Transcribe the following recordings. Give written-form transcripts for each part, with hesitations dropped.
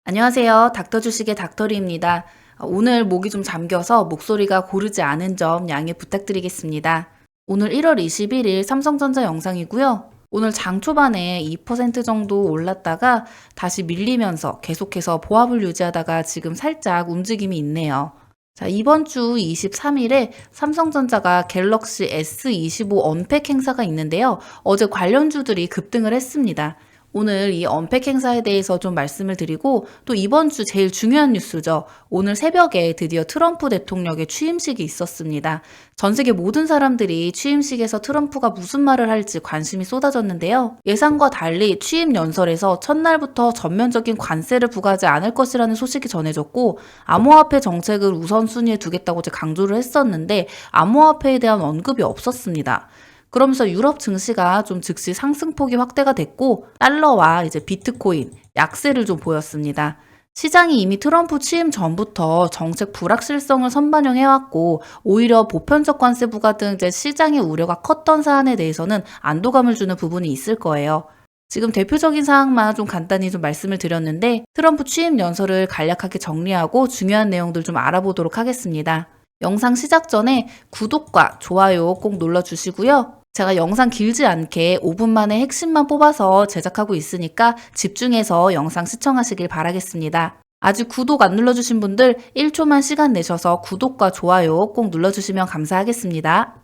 안녕하세요. 닥터 주식의 닥터리입니다. 오늘 목이 좀 잠겨서 목소리가 고르지 않은 점 양해 부탁드리겠습니다. 오늘 1월 21일 삼성전자 영상이고요. 오늘 장 초반에 2% 정도 올랐다가 다시 밀리면서 계속해서 보합을 유지하다가 지금 살짝 움직임이 있네요. 자, 이번 주 23일에 삼성전자가 갤럭시 S25 언팩 행사가 있는데요. 어제 관련주들이 급등을 했습니다. 오늘 이 언팩 행사에 대해서 좀 말씀을 드리고 또 이번 주 제일 중요한 뉴스죠. 오늘 새벽에 드디어 트럼프 대통령의 취임식이 있었습니다. 전 세계 모든 사람들이 취임식에서 트럼프가 무슨 말을 할지 관심이 쏟아졌는데요. 예상과 달리 취임 연설에서 첫날부터 전면적인 관세를 부과하지 않을 것이라는 소식이 전해졌고 암호화폐 정책을 우선순위에 두겠다고 강조를 했었는데 암호화폐에 대한 언급이 없었습니다. 그러면서 유럽 증시가 좀 즉시 상승폭이 확대가 됐고 달러와 이제 비트코인 약세를 좀 보였습니다. 시장이 이미 트럼프 취임 전부터 정책 불확실성을 선반영해왔고 오히려 보편적 관세 부과 등 이제 시장의 우려가 컸던 사안에 대해서는 안도감을 주는 부분이 있을 거예요. 지금 대표적인 사항만 좀 간단히 좀 말씀을 드렸는데 트럼프 취임 연설을 간략하게 정리하고 중요한 내용들 좀 알아보도록 하겠습니다. 영상 시작 전에 구독과 좋아요 꼭 눌러주시고요. 제가 영상 길지 않게 5분 만에 핵심만 뽑아서 제작하고 있으니까 집중해서 영상 시청하시길 바라겠습니다. 아직 구독 안 눌러주신 분들 1초만 시간 내셔서 구독과 좋아요 꼭 눌러주시면 감사하겠습니다.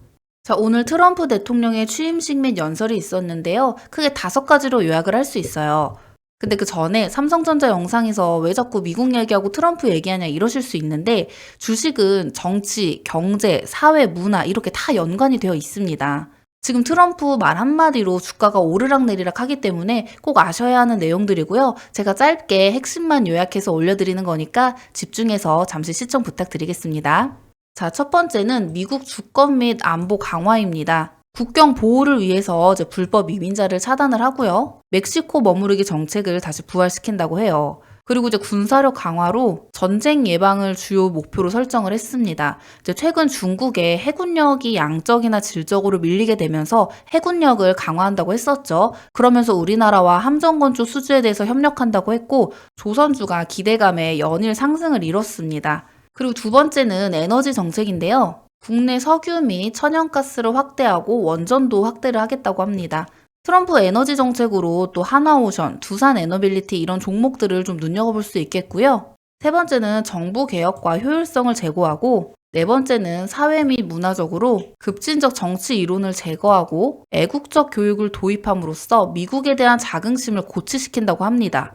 자, 오늘 트럼프 대통령의 취임식 및 연설이 있었는데요. 크게 5가지로 요약을 할 수 있어요. 근데 그 전에 삼성전자 영상에서 왜 자꾸 미국 얘기하고 트럼프 얘기하냐 이러실 수 있는데 주식은 정치, 경제, 사회, 문화 이렇게 다 연관이 되어 있습니다. 지금 트럼프 말 한마디로 주가가 오르락내리락 하기 때문에 꼭 아셔야 하는 내용들이고요. 제가 짧게 핵심만 요약해서 올려드리는 거니까 집중해서 잠시 시청 부탁드리겠습니다. 자, 첫 번째는 미국 주권 및 안보 강화입니다. 국경 보호를 위해서 이제 불법 이민자를 차단을 하고요. 멕시코 머무르기 정책을 다시 부활시킨다고 해요. 그리고 이제 군사력 강화로 전쟁 예방을 주요 목표로 설정을 했습니다. 이제 최근 중국의 해군력이 양적이나 질적으로 밀리게 되면서 해군력을 강화한다고 했었죠. 그러면서 우리나라와 함정 건조 수주에 대해서 협력한다고 했고 조선주가 기대감에 연일 상승을 이뤘습니다. 그리고 두 번째는 에너지 정책인데요. 국내 석유 및 천연가스를 확대하고 원전도 확대를 하겠다고 합니다. 트럼프 에너지 정책으로 또 하나오션, 두산 에너빌리티 이런 종목들을 좀 눈여겨볼 수 있겠고요. 세 번째는 정부 개혁과 효율성을 제고하고 네 번째는 사회 및 문화적으로 급진적 정치 이론을 제거하고 애국적 교육을 도입함으로써 미국에 대한 자긍심을 고취시킨다고 합니다.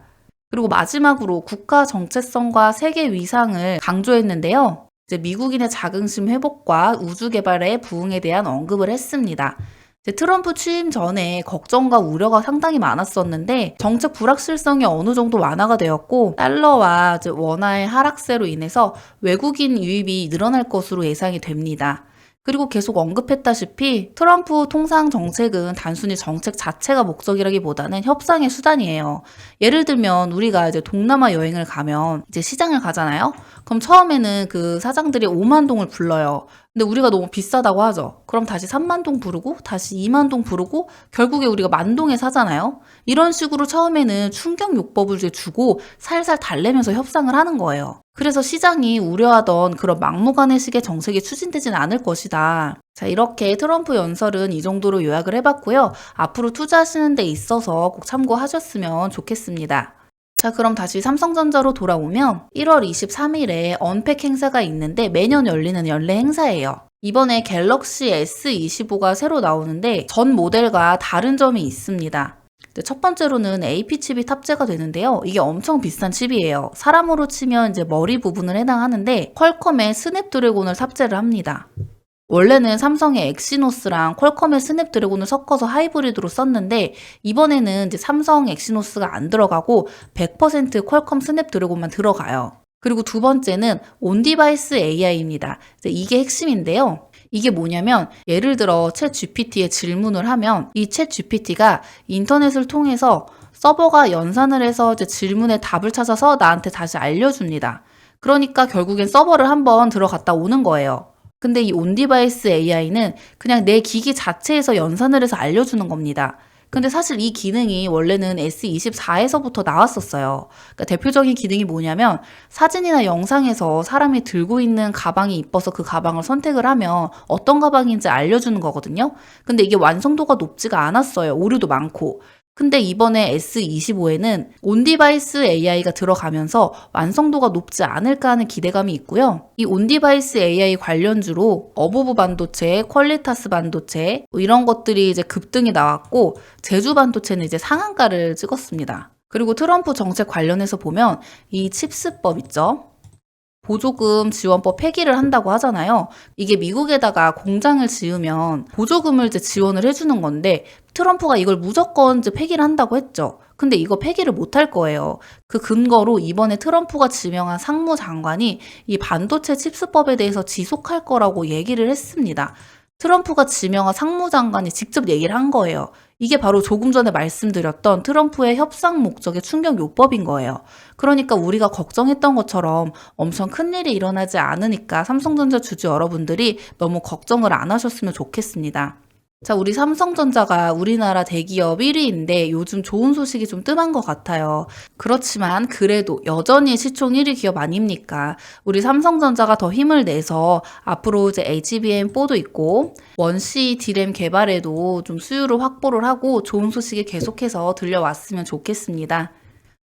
그리고 마지막으로 국가 정체성과 세계 위상을 강조했는데요. 이제 미국인의 자긍심 회복과 우주 개발의 부흥에 대한 언급을 했습니다. 이제 트럼프 취임 전에 걱정과 우려가 상당히 많았었는데 정책 불확실성이 어느 정도 완화가 되었고 달러와 이제 원화의 하락세로 인해서 외국인 유입이 늘어날 것으로 예상이 됩니다. 그리고 계속 언급했다시피 트럼프 통상 정책은 단순히 정책 자체가 목적이라기보다는 협상의 수단이에요. 예를 들면 우리가 이제 동남아 여행을 가면 이제 시장을 가잖아요. 그럼 처음에는 그 사장들이 5만 동을 불러요. 근데 우리가 너무 비싸다고 하죠. 그럼 다시 3만 동 부르고 다시 2만 동 부르고 결국에 우리가 만 동에 사잖아요. 이런 식으로 처음에는 충격 요법을 이제 주고 살살 달래면서 협상을 하는 거예요. 그래서 시장이 우려하던 그런 막무가내식의 정책이 추진되진 않을 것이다. 자, 이렇게 트럼프 연설은 이 정도로 요약을 해봤고요. 앞으로 투자하시는 데 있어서 꼭 참고하셨으면 좋겠습니다. 자, 그럼 다시 삼성전자로 돌아오면 1월 23일에 언팩 행사가 있는데 매년 열리는 연례 행사예요. 이번에 갤럭시 S25가 새로 나오는데 전 모델과 다른 점이 있습니다. 첫 번째로는 AP 칩이 탑재가 되는데요. 이게 엄청 비싼 칩이에요. 사람으로 치면 이제 머리 부분을 해당하는데 퀄컴의 스냅드래곤을 탑재를 합니다. 원래는 삼성의 엑시노스랑 퀄컴의 스냅드래곤을 섞어서 하이브리드로 썼는데 이번에는 이제 삼성 엑시노스가 안 들어가고 100% 퀄컴 스냅드래곤만 들어가요. 그리고 두 번째는 온디바이스 AI입니다. 이게 핵심인데요. 이게 뭐냐면 예를 들어 챗 GPT에 질문을 하면 이 챗 GPT가 인터넷을 통해서 서버가 연산을 해서 이제 질문에 답을 찾아서 나한테 다시 알려줍니다. 그러니까 결국엔 서버를 한번 들어갔다 오는 거예요. 근데 이 온디바이스 AI는 그냥 내 기기 자체에서 연산을 해서 알려주는 겁니다. 근데 사실 이 기능이 원래는 S24에서부터 나왔었어요. 그러니까 대표적인 기능이 뭐냐면 사진이나 영상에서 사람이 들고 있는 가방이 이뻐서 그 가방을 선택을 하면 어떤 가방인지 알려주는 거거든요. 근데 이게 완성도가 높지가 않았어요. 오류도 많고. 근데 이번에 S25에는 온디바이스 AI가 들어가면서 완성도가 높지 않을까 하는 기대감이 있고요. 이 온디바이스 AI 관련주로 어보브 반도체, 퀄리타스 반도체 이런 것들이 이제 급등이 나왔고 제주 반도체는 이제 상한가를 찍었습니다. 그리고 트럼프 정책 관련해서 보면 이 칩스법 있죠? 보조금 지원법 폐기를 한다고 하잖아요. 이게 미국에다가 공장을 지으면 보조금을 이제 지원을 해주는 건데 트럼프가 이걸 무조건 이제 폐기를 한다고 했죠. 근데 이거 폐기를 못할 거예요. 그 근거로 이번에 트럼프가 지명한 상무장관이 이 반도체 칩스법에 대해서 지속할 거라고 얘기를 했습니다. 트럼프가 지명한 상무장관이 직접 얘기를 한 거예요. 이게 바로 조금 전에 말씀드렸던 트럼프의 협상 목적의 충격 요법인 거예요. 그러니까 우리가 걱정했던 것처럼 엄청 큰일이 일어나지 않으니까 삼성전자 주주 여러분들이 너무 걱정을 안 하셨으면 좋겠습니다. 자, 우리 삼성전자가 우리나라 대기업 1위인데 요즘 좋은 소식이 좀 뜸한 것 같아요. 그렇지만 그래도 여전히 시총 1위 기업 아닙니까? 우리 삼성전자가 더 힘을 내서 앞으로 이제 HBM4도 있고 원C D램 개발에도 좀 수요를 확보를 하고 좋은 소식이 계속해서 들려왔으면 좋겠습니다.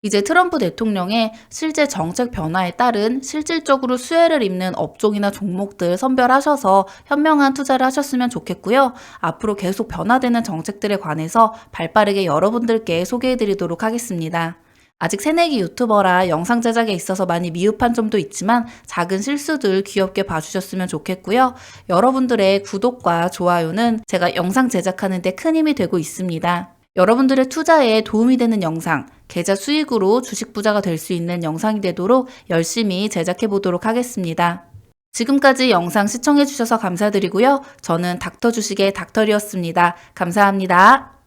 이제 트럼프 대통령의 실제 정책 변화에 따른 실질적으로 수혜를 입는 업종이나 종목들 선별하셔서 현명한 투자를 하셨으면 좋겠고요. 앞으로 계속 변화되는 정책들에 관해서 발빠르게 여러분들께 소개해드리도록 하겠습니다. 아직 새내기 유튜버라 영상 제작에 있어서 많이 미흡한 점도 있지만 작은 실수들 귀엽게 봐주셨으면 좋겠고요. 여러분들의 구독과 좋아요는 제가 영상 제작하는 데 큰 힘이 되고 있습니다. 여러분들의 투자에 도움이 되는 영상, 계좌 수익으로 주식 부자가 될 수 있는 영상이 되도록 열심히 제작해 보도록 하겠습니다. 지금까지 영상 시청해 주셔서 감사드리고요. 저는 닥터 주식의 닥터리였습니다. 감사합니다.